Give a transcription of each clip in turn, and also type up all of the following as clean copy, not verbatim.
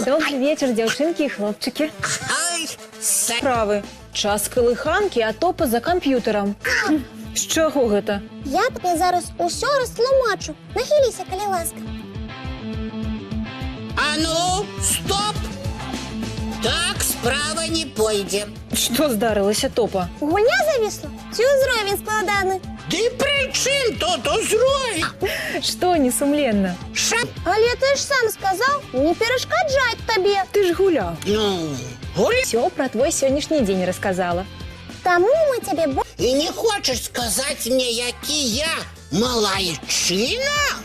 Добрый вечер, девчонки и хлопчики. Ай, Правы. Час колыханки, а топа за камп'ютарам. З чаго гэта? Я тобі зараз усё растлумачу. Нахилися, калі ласка. а ну, стоп! Так справа не пойдзе. Што здарылася, топа? Гульня завісла? Ці ўзровень складаны? Ды пры чым тут узровень? Што несумленна? Але ты ж сам сказаў, не перашкаджаць табе. Ты ж гуляў. Ну, гуляй. Всё пра твой сённяшні дзень расказала. Таму мы цябе І не хочаш сказаць мне, які я малайчына?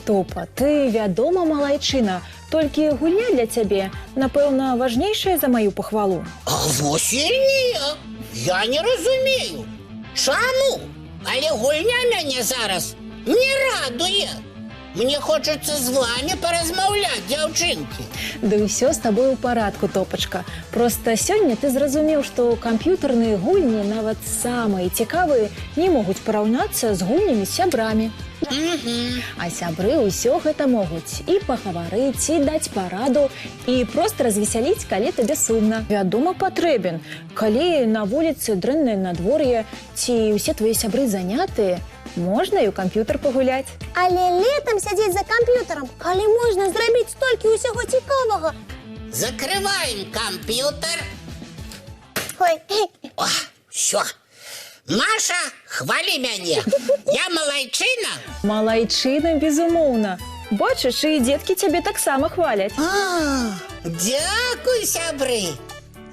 Топа, ты вядома малайчына, толькі гульня для цябе, напэўна, важнейшая за маю пахвалу. А вось і не. Я не разумею. Чаму? Але гульня мяне зараз не радуе. Мне хочацца з вами паразмаўляць, дзяўчынкі. Да ўсё з табой у парадку, топачка. Проста сёння ты зразумеў, што камп'ютарныя гульні, нават самыя цікавыя, не могуць параўнацца з гульнямі з сябрамі. А сябры ўсё гэта могуць і пагаварыць, і даць параду, і проста развесяліць, калі табе сумна. Вядома, патрэбен. Калі на вуліцы дрэннае надвор'е, ці ўсе твае сябры занятыя, можна і ў камп'ютар пагуляць. Але летам сядзець за камп'ютарам, калі можна зрабіць столькі ўсяго цікавага. Закрываем камп'ютар. Ой, О, все. Маша, хвалі мяне. Я малайчына? Малайчына, безумоўна. Бачыш, і дзеткі цябе таксама хваляць. Дякуй, сябры.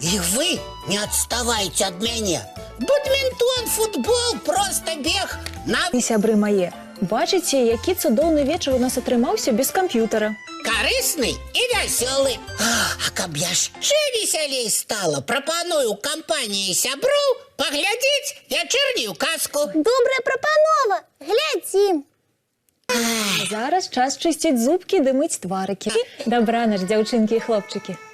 І вы не адставайце ад мяне. Бадмінтон, футбол, просто бег на... І сябры мае, бачыце, які цудоўны вечар у нас атрымаўся без камп'ютара. Карысны і вясёлы. А каб яшчэ весялей стала, прапаную кампаніі сяброў паглядзець вячэрнюю казку. добрая прапанова. Глядзім. Зараз час чысціць зубкі ды мыць тварыкі. Дабранач, дзяўчынкі і хлопчыкі.